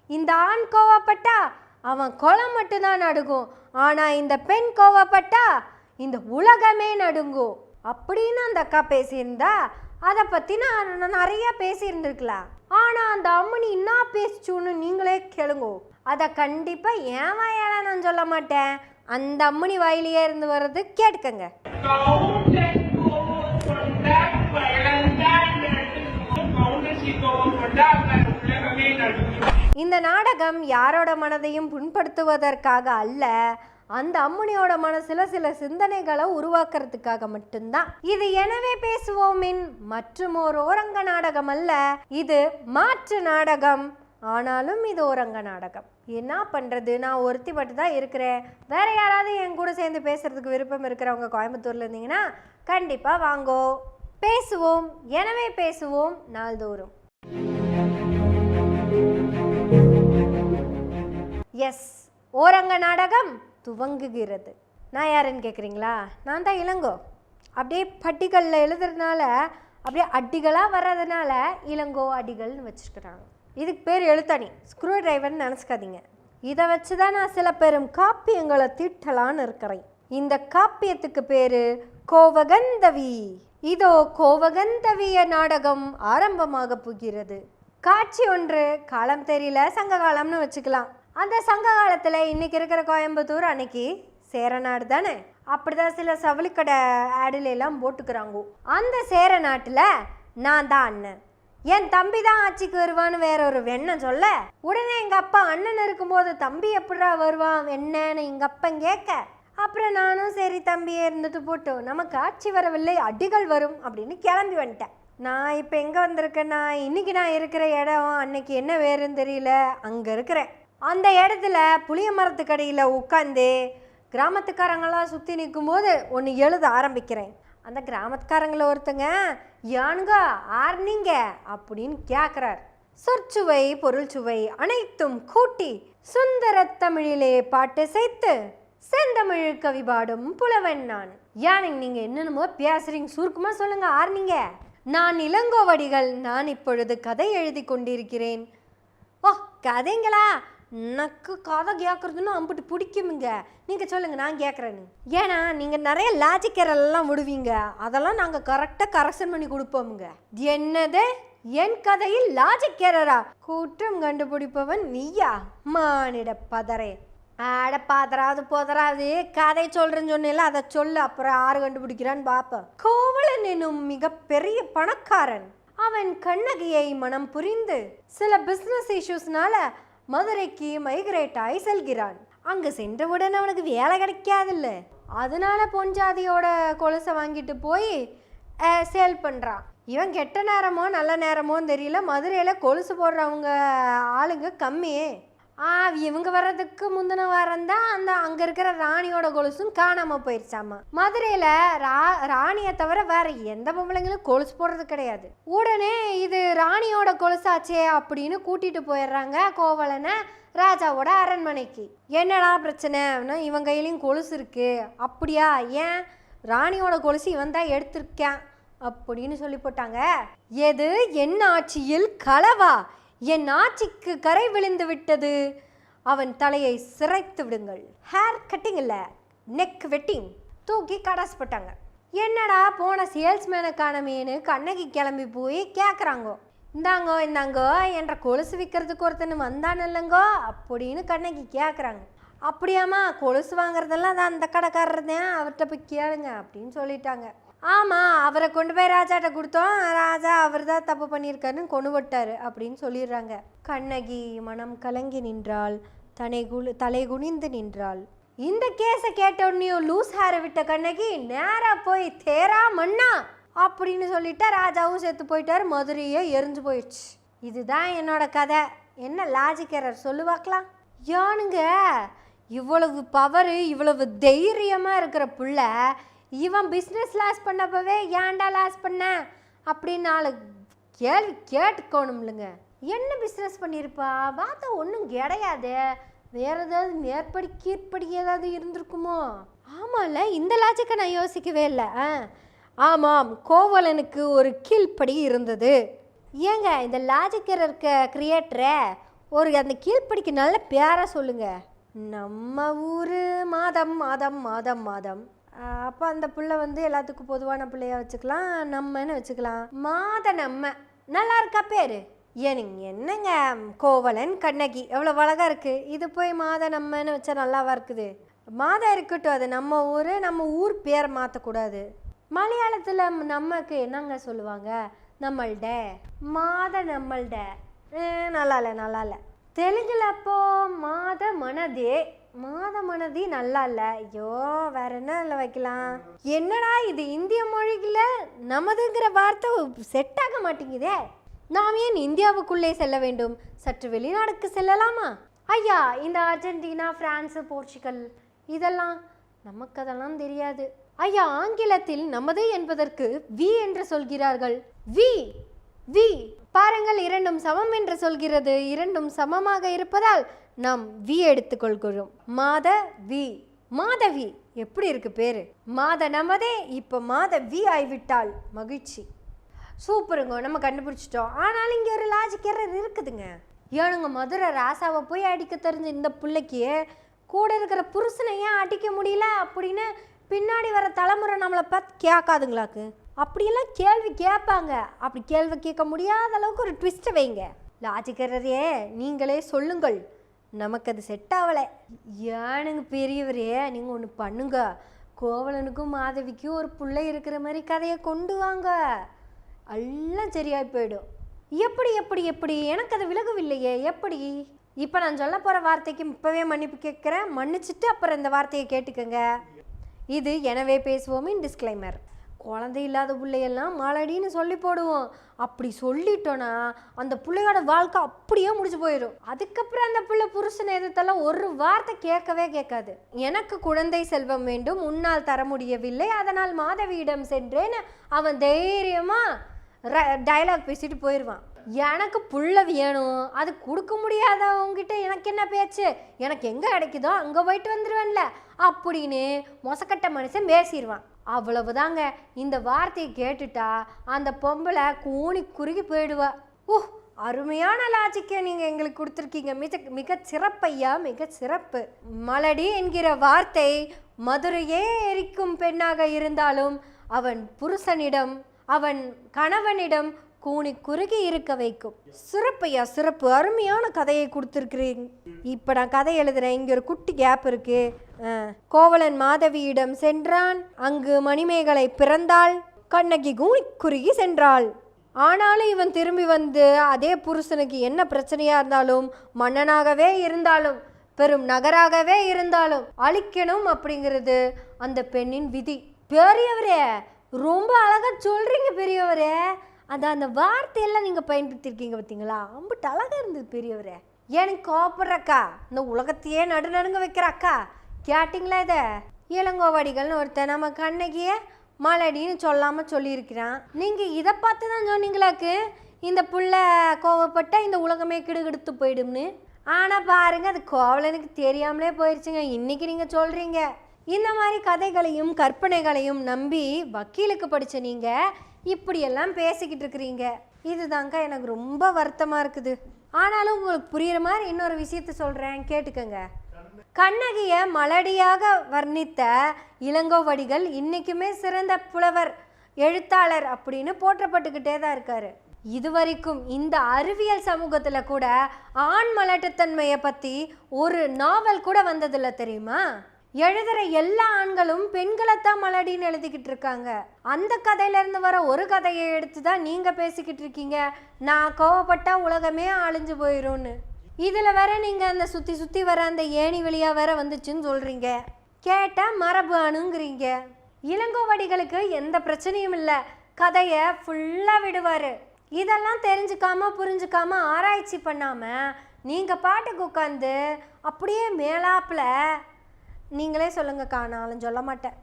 இந்த ஆண் கோவப்பட்டா அவன் குளம் மட்டும்தான் நடுங்கும், ஆனா இந்த பெண் கோவப்பட்டா இந்த உலகமே நடுங்கும் அப்படின்னு அந்த அக்கா பேசியிருந்தா அதை பத்தி நான் நிறைய பேசியிருந்திருக்கலாம். ஆனா அந்த அம்மனி என்ன பேசிச்சுன்னு நீங்களே கேளுங்கோ. அதை கண்டிப்பா என் வாயால நான் சொல்ல மாட்டேன், அந்த அம்மனி வாயிலேயே இருந்து வர்றது கேட்டுக்கங்க. இந்த நாடகம் யாரோட மனதையும் புண்படுத்துவதற்காக அல்ல, அந்த அம்மனியோட மனசுல சில சிந்தனைகளை உருவாக்குறதுக்காக மட்டும்தான் இது. எனவே பேசுவோமின் மற்றும் ஒரு ஓரங்க நாடகம் அல்ல, இது மாற்று நாடகம். ஆனாலும் இது ஓரங்க நாடகம். என்ன பண்றது, நான் ஒருத்தி மட்டும் தான் இருக்கிறேன். வேற யாராவது என் கூட சேர்ந்து பேசுறதுக்கு விருப்பம் இருக்கிறவங்க கோயம்புத்தூர்ல இருந்தீங்கன்னா கண்டிப்பா வாங்கோ, பேசுவோம். எனவே பேசுவோம் நாள்தோறும். எஸ், ஓரங்க நாடகம் துவங்குகிறது. நான் யாருன்னு கேட்குறீங்களா? நான் தான் இளங்கோ. அப்படியே பட்டிகளில் எழுதுறதுனால அப்படியே அடிகளாக வர்றதுனால இளங்கோ அடிகள்னு வச்சுருக்குறாங்க. இதுக்கு பேர் எழுத்தாணி, ஸ்க்ரூ டிரைவர்னு நினச்சிக்காதீங்க. இதை வச்சு தான் நான் சில பெரும் காப்பியங்களை தீட்டலான்னு இருக்கிறேன். இந்த காப்பியத்துக்கு பேர் கோவகந்தவி. இதோ கோவகந்தவிய நாடகம் ஆரம்பமாக போகிறது. காட்சி ஒன்று, காலம் தெரியல, சங்க காலம்னு வச்சுக்கலாம். அந்த சங்க காலத்தில் இன்னைக்கு இருக்கிற கோயம்புத்தூர் அன்னைக்கு சேரநாடு தானே. அப்படிதான் சில சவுளிக்கடை ஆடில எல்லாம் போட்டுக்கிறாங்க. அந்த சேரநாட்டில் நான் தான் அண்ணன், என் தம்பி தான் ஆட்சிக்கு வருவான்னு வேற ஒரு வெண்ணை சொல்ல, உடனே எங்கள் அப்பா அண்ணன் இருக்கும்போது தம்பி எப்படா வருவான் என்னன்னு எங்கள் அப்பன் கேட்க, அப்புறம் நானும் சரி தம்பியே இருந்துட்டு போட்டோம், நமக்கு ஆட்சி வரவில்லை அடிகள் வரும் அப்படின்னு கிளம்பி வந்துட்டேன். நான் இப்போ எங்கே வந்திருக்கேன்னா, இன்னைக்கு நான் இருக்கிற இடம் அன்னைக்கு என்ன வேறுன்னு தெரியல, அங்கே இருக்கிறேன். அந்த இடத்துல புளிய மரத்துக்கடியில் உட்காந்து கிராமத்துக்காரங்களாம் சுற்றி நிற்கும் போது ஒன்று எழுத ஆரம்பிக்கிறேன். அந்த கிராமத்துக்காரங்கள ஒருத்தங்க, யானுங்க ஆர்னிங்க அப்படின்னு கேட்குறார். சொற்சுவை பொருள் சுவை அனைத்தும் கூட்டி சுந்தர தமிழிலே பாட்டு செய்து செந்தமிழ் கவி பாடும் புலவன் நான். யானுங்க நீங்க என்னென்னமோ பேசுறீங்க, சுருக்கமா சொல்லுங்க ஆர்னிங்க. நான் இளங்கோவடிகள், நான் இப்பொழுது கதை எழுதி கொண்டிருக்கிறேன். ஓ கதைங்களா? எனக்கு கதை கேட்குறதுன்னு அம்பிட்டு பிடிக்குமுங்க. நீங்கள் சொல்லுங்கள், நான் கேட்குறேன்னு. ஏன்னா நீங்கள் நிறைய லாஜிக் எரர்லாம் விடுவீங்க, அதெல்லாம் நாங்கள் கரெக்டாக கரெக்ஷன் பண்ணி கொடுப்போமுங்க. என்னது, என் கதையில் லாஜிக் எரரா? கூட்டம் கண்டுபிடிப்பவன் நீயா மானிட பதறே? ஆட பாதராது போதராது, கதை சொல்கிறேன்னு சொன்னேன்ல, அதை சொல்லு, அப்புறம் யாரு கண்டுபிடிக்கிறான்னு பார்ப்பேன். கோவலன் எனும் மிகப்பெரிய பணக்காரன். அவன் கண்ணகியை மனம் புரிந்து சில பிஸ்னஸ் இஷ்யூஸ்னால மதுரைக்கு மைக்ரேட் ஆகி செல்கிறான். அங்கே சென்றவுடன் அவனுக்கு வேலை கிடைக்காதில்ல, அதனால பொஞ்சாதியோட கொலுசை வாங்கிட்டு போய் சேல் பண்ணுறான். இவன் கெட்ட நேரமோ நல்ல நேரமோன்னு தெரியல, மதுரையில் கொலுசு போடுறவங்க ஆளுங்க கம்மியே. இவங்க வர்றதுக்கு முந்தின வாரம் தான் அங்கே இருக்கிற ராணியோட கொலுசும் காணாமல் போயிடுச்சாமா. மதுரையில் ராணியை தவிர வேற எந்த பொம்பளைங்களும் கொலுசு போடுறது கிடையாது. உடனே இது ராணியோட கொலுசாச்சே அப்படின்னு கூட்டிட்டு போயிடுறாங்க கோவலனை ராஜாவோட அரண்மனைக்கு. என்னடா பிரச்சனை? இவன் கையிலையும் கொலுசு இருக்கு. அப்படியா? ஏன்? ராணியோட கொலுசு இவன் தான் எடுத்திருக்கான் அப்படின்னு சொல்லி போட்டாங்க. எது என் ஆட்சியில் களவா? என் ஆட்சிக்கு கரை விழுந்து விட்டது, அவன் தலையை சிரைத்து விடுங்கள். ஹேர் கட்டிங் இல்லை, நெக் வெட்டிங். தூக்கி கடாஸ் போட்டாங்க. என்னடா போன சேல்ஸ்மேனை காணமேனு கண்ணகி கிளம்பி போய் கேட்குறாங்கோ. இந்தாங்கோ இந்தாங்கோ என்ற கொலுசு விற்கிறதுக்கு ஒருத்தன் வந்தான் இல்லைங்கோ அப்படின்னு கண்ணகி கேட்குறாங்க. அப்படியாம்மா, கொலுசு வாங்குறதெல்லாம் அது அந்த கடைக்காரர் தான், அவர்கிட்ட போய் கேளுங்க அப்படின்னு சொல்லிட்டாங்க. ஆமாம், அவரை கொண்டு போய் ராஜாட்ட கொடுத்தோம், ராஜா அவர் தான் தப்பு பண்ணியிருக்காருன்னு கொண்டு விட்டாரு அப்படின்னு சொல்லிடுறாங்க. கண்ணகி மனம் கலங்கி நின்றாள், தலை குனிந்து நின்றாள். இந்த கேஸை கேட்டோடனையும் லூஸ் ஹேரை விட்ட கண்ணகி நேராக போய் தேரா மண்ணா அப்படின்னு சொல்லிட்டா. ராஜாவும் செத்து போயிட்டார், மதுரையே எரிஞ்சு போயிடுச்சு. இதுதான் என்னோட கதை. என்ன லாஜிக் எரர் சொல்லு பார்க்கலாம். யானுங்க இவ்வளவு பவரு, இவ்வளவு தைரியமாக இருக்கிற புள்ள இவன் பிஸ்னஸ் லாஸ் பண்ணப்பவே ஏன்டா லாஸ் பண்ண அப்படின்னு நாலு கேள்வி கேட்டுக்கணும்லங்க. என்ன பிஸ்னஸ் பண்ணியிருப்பா? பார்த்தா ஒன்றும் கிடையாது, வேற ஏதாவது மேற்படி கீழ்ப்படி ஏதாவது இருந்திருக்குமோ? ஆமாம்ல, இந்த லாஜிக்கை நான் யோசிக்கவே இல்லை. ஆமாம், கோவலனுக்கு ஒரு கீழ்ப்படி இருந்தது. ஏங்க இந்த லாஜிக் இருக்க கிரியேட்டரை ஒரு அந்த கீழ்ப்படிக்கு நல்ல பேரை சொல்லுங்க. நம்ம ஊர் மாதம் மாதம் மாதம் மாதம். அப்போ அந்த பிள்ளை வந்து எல்லாத்துக்கும் பொதுவான பிள்ளையா வச்சுக்கலாம், நம்மன்னு வச்சுக்கலாம். மாத நம்ம நல்லா இருக்கா பேர்? ஏனுங்க என்னங்க கோவலன் கண்ணகி எவ்வளோ அழகாக இருக்குது. இது போய் மாத நம்மன்னு வச்சா நல்லாவா இருக்குது? மாதம் இருக்கட்டும், அது நம்ம ஊர் பேரை மாற்றக்கூடாது. மலையாளத்தில் நமக்கு என்னங்க சொல்லுவாங்க? நம்மள்ட மாத நம்மள்ட. நல்லா இல்லை. தெலுங்குல அப்போ மாத மனதி நல்லா இல்லை. ஐயோ வேற என்ன இல்லை வைக்கலாம்? என்னடா இது இந்திய மொழிகள நமதுங்கிற வார்த்தை செட் ஆக மாட்டேங்குதே. நாம் ஏன் இந்தியாவுக்குள்ளே செல்ல வேண்டும்? சற்று வெளிநாடுக்கு செல்லலாமா? ஐயா இந்த அர்ஜென்டினா, பிரான்ஸ், போர்ச்சுகல் இதெல்லாம் அதெல்லாம் தெரியாது. ஐயா ஆங்கிலத்தில் நமது என்பதற்கு வி என்று சொல்கிறார்கள். வி பாருங்கள், இரண்டும் சமம் என்று சொல்கிறது. இரண்டும் சமமாக இருப்பதால் நாம் வி எடுத்துக்கொள்கிறோம். மாதவி எப்படி இருக்கு பேரு? மாத நமதே இப்போ மாத வி ஆகிவிட்டால் மகிழ்ச்சி. சூப்பருங்க, நம்ம கண்டுபிடிச்சிட்டோம். ஆனாலும் இங்கே ஒரு லாஜிக் எரர் இருக்குதுங்க. ஏனுங்க மதுரை ராசாவை போய் அடிக்க தெரிஞ்ச இந்த பிள்ளைக்கு கூட இருக்கிற புருஷனை ஏன் அடிக்க முடியல அப்படின்னு பின்னாடி வர தலைமுறை நம்மளை பார்த்து கேட்காதுங்களாக்கு? அப்படியெல்லாம் கேள்வி கேட்பாங்க. அப்படி கேள்வி கேட்க முடியாத அளவுக்கு ஒரு ட்விஸ்ட்டை வைங்க. லாஜிக் எரரே நீங்களே சொல்லுங்கள், நமக்கு அது செட் ஆகலை. ஏனுங்க பெரியவரே, நீங்கள் ஒன்று பண்ணுங்க, கோவலனுக்கும் மாதவிக்கும் ஒரு பிள்ளை இருக்கிற மாதிரி கதையை கொண்டு வாங்க, எல்லாம் சரியாகி போயிடும். எப்படி எனக்கு அது விலகவில்லையே. எப்படி? இப்போ நான் சொல்ல போகிற வார்த்தைக்கு இப்போவே மன்னிப்பு கேட்குறேன். மன்னிச்சுட்டு அப்புறம் இந்த வார்த்தையை கேட்டுக்கோங்க. இது எனவே பேசுவோமின் டிஸ்க்ளைமர். குழந்தை இல்லாத பிள்ளையெல்லாம் மாலடின்னு சொல்லி போடுவோம். அப்படி சொல்லிட்டோன்னா அந்த பிள்ளையோட வாழ்க்கை அப்படியே முடிச்சு போயிடும். அதுக்கப்புறம் அந்த பிள்ளை புருஷனை எதிர்த்தெல்லாம் ஒரு வார்த்தை கேட்கவே கேட்காது. எனக்கு குழந்தை செல்வம் வேண்டும், உன்னால் தர முடியவில்லை, அதனால் மாதவியிடம் சென்றேன்னு அவன் தைரியமாக டைலாக் பேசிட்டு போயிடுவான். எனக்கு புள்ள வேணும், அது கொடுக்க முடியாதவங்கிட்ட எனக்கு என்ன பேச்சு? எனக்கு எங்கே கிடைக்குதோ அங்கே போயிட்டு வந்துடுவேன்ல அப்படின்னு மொசக்கட்ட மனுஷன் பேசிடுவான். அவ்வளவுதாங்க. இந்த வார்த்தையை கேட்டுட்டா அந்த பொம்பளை கூணி குறுகி போயிடுவா. அருமையான லாஜிக்கை நீங்கள் எங்களுக்கு கொடுத்துருக்கீங்க. மிக சிறப்பையா, மிக சிறப்பு. மலடி என்கிற வார்த்தை மதுரையே எரிக்கும் பெண்ணாக இருந்தாலும் அவன் புருஷனிடம், அவன் கணவனிடம் கூணி குறுகி இருக்க வைக்கும். சிறப்பையா சிறப்பு. அருமையான கதையை கொடுத்துருக்குறீங்க. இப்போ நான் கதை எழுதுறேன். இங்கே ஒரு குட்டி கேப் இருக்கு. கோவலன் மாதவியிடம் சென்றான், அங்கு மணிமேகலை பிறந்தாள், கண்ணகி கூணி குறுகி சென்றாள். ஆனாலும் இவன் திரும்பி வந்து அதே புருஷனுக்கு என்ன பிரச்சனையா இருந்தாலும், மன்னனாகவே இருந்தாலும், பெரும் நகராகவே இருந்தாலும் அழிக்கணும் அப்படிங்கிறது அந்த பெண்ணின் விதி. பெரியவரே ரொம்ப அழகா சொல்றீங்க பெரியவரே. அந்த வார்த்தையெல்லாம் நீங்கள் பயன்படுத்தியிருக்கீங்க பார்த்தீங்களா? அம்பிட்டு அழகாக இருந்தது பெரியவரே. எனக்கு கோபப்படுறக்கா, இந்த உலகத்தையே நடுநடுங்க வைக்கிற அக்கா. கேட்டிங்களா இதை? இளங்கோவடிகள்னு ஒருத்தன் நம்ம கண்ணகியை மலடின்னு சொல்லாமல் சொல்லியிருக்கிறான். நீங்கள் இதை பார்த்து தான் சொன்னீங்களாக்கு இந்த புள்ள கோவப்பட்ட இந்த உலகமே கிடுகிடுத்து போயிடும்னு. ஆனால் பாருங்கள், அது கோவலனுக்கு தெரியாமலே போயிடுச்சுங்க. இன்றைக்கி நீங்கள் சொல்கிறீங்க. இந்த மாதிரி கதைகளையும் கற்பனைகளையும் நம்பி வக்கீலுக்கு படித்த நீங்கள் இப்படியெல்லாம் பேசிக்கிட்டு இருக்கிறீங்க. இதுதாங்க எனக்கு ரொம்ப வருத்தமாக இருக்குது. ஆனாலும் உங்களுக்கு புரிகிற மாதிரி இன்னொரு விஷயத்த சொல்கிறேன், கேட்டுக்கங்க. கண்ணகியை மலடியாக வர்ணித்த இளங்கோவடிகள் இன்றைக்குமே சிறந்த புலவர், எழுத்தாளர் அப்படின்னு போற்றப்பட்டுக்கிட்டே தான் இருக்காரு. இதுவரைக்கும் இந்த அறிவியல் சமூகத்தில் கூட ஆண் மலட்டுத்தன்மையை பற்றி ஒரு நாவல் கூட வந்ததில்லை தெரியுமா? எழுதுகிற எல்லா ஆண்களும் பெண்களைத்தான் மலடின்னு எழுதிக்கிட்டு இருக்காங்க. அந்த கதையிலேருந்து வர ஒரு கதையை எடுத்து தான் நீங்கள் பேசிக்கிட்டு இருக்கீங்க, நான் கோவப்பட்டா உலகமே அழிஞ்சு போயிடும்னு. இதில் வேற நீங்கள் அந்த சுற்றி வர அந்த ஏணி வழியாக வேற வந்துச்சுன்னு சொல்கிறீங்க. கேட்டால் மரபு அணுங்கிறீங்க. இளங்கோவடிகளுக்கு எந்த பிரச்சனையும் இல்லை, கதையை ஃபுல்லாக விடுவார். இதெல்லாம் தெரிஞ்சுக்காம புரிஞ்சுக்காம ஆராய்ச்சி பண்ணாமல் நீங்கள் பாட்டுக்கு உட்காந்து அப்படியே மேலாப்பில் நீங்களே சொல்லுங்கக்கா, நானும் சொல்ல மாட்டேன்.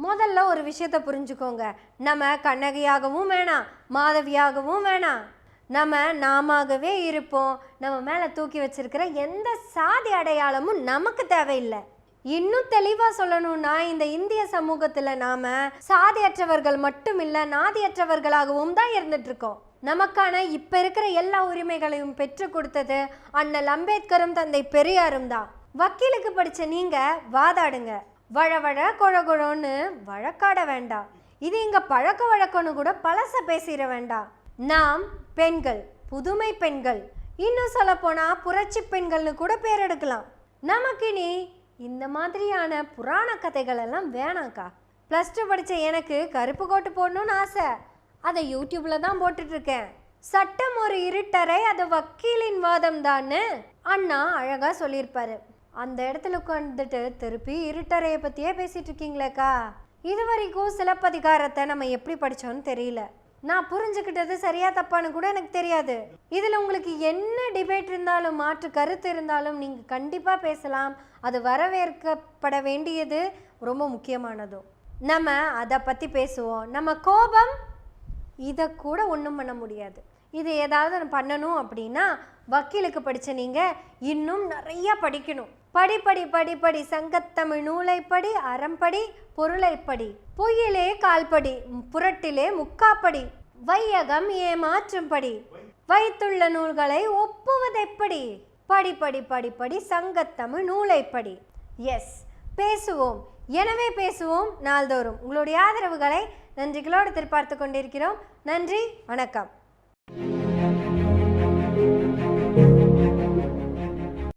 முதல்ல ஒரு விஷயத்தை புரிஞ்சுக்கோங்க, நம்ம கண்ணகியாகவும் வேணாம், மாதவியாகவும் வேணாம், நம்ம நாமாகவே இருப்போம். நம்ம மேலே தூக்கி வச்சிருக்கிற எந்த சாதி அடையாளமும் நமக்கு தேவையில்லை. இன்னும் தெளிவா சொல்லணும்னா இந்த இந்திய சமூகத்துல நாம சாதியற்றவர்கள் மட்டும் இல்ல நாதியற்றவர்களாகவும் தான் இருந்துட்டு இருக்கோம். நமக்கான இப்ப இருக்கிற எல்லா உரிமைகளையும் பெற்று கொடுத்தது அண்ணல் அம்பேத்கரும் தந்தை பெரியாரும் தான். வக்கீலுக்கு படிச்ச நீங்க வாதாடுங்க, வழவழ கொழகொழன்னு வழக்காட வேண்டாம். இது இங்க பழக்க வழக்கம்னு கூட பழச பேசிட வேண்டாம். நாம் பெண்கள், புதுமை பெண்கள், இன்னும் சொல்ல போனா புரட்சி பெண்கள்னு கூட பேர் எடுக்கலாம். நமக்கு நீ இந்த மாதிரியான புராண கதைகள் எல்லாம் வேணாக்கா. +2 படித்த எனக்கு கருப்பு கோட்டு போடணும்னு ஆசை, அதை யூடியூப்ல தான் போட்டுட்டு இருக்கேன். சட்டம் ஒரு இருட்டறை, அது வக்கீலின் வாதம் தான்னு அண்ணா அழகா சொல்லியிருப்பாரு. அந்த இடத்துல உட்காந்துட்டு திருப்பி இருட்டறையை பத்தியே பேசிட்டு இருக்கீங்களேக்கா. இது வரைக்கும் சிலப்பதிகாரத்தை நம்ம எப்படி படிச்சோன்னு தெரியல. நான் புரிஞ்சுக்கிட்டது சரியா தப்பான்னு கூட எனக்கு தெரியாது. இதில் உங்களுக்கு என்ன டிபேட் இருந்தாலும் மாற்று கருத்து இருந்தாலும் நீங்கள் கண்டிப்பாக பேசலாம். அது வரவேற்கப்பட வேண்டியது ரொம்ப முக்கியமானதும். நம்ம அதை பற்றி பேசுவோம். நம்ம கோபம் இதை கூட ஒன்றும் பண்ண முடியாது. இது ஏதாவது பண்ணணும் அப்படின்னா வக்கீலுக்கு படித்த நீங்கள் இன்னும் நிறையா படிக்கணும். படி சங்கத்தமிழ் நூலைப்படி, அறம்படி, பொருளைப்படி, பொய்யிலே கால்படி, புரட்டிலே முக்காப்படி, வையகம் ஏமாற்றும்படி, வைத்துள்ள நூல்களை ஒப்புவதெப்படி, படி சங்கத்தமிழ் நூலைப்படி. எஸ், பேசுவோம். எனவே பேசுவோம் நாள்தோறும். உங்களுடைய ஆதரவுகளை நன்றிகளோடு எதிர்பார்த்து கொண்டிருக்கிறோம். நன்றி, வணக்கம்.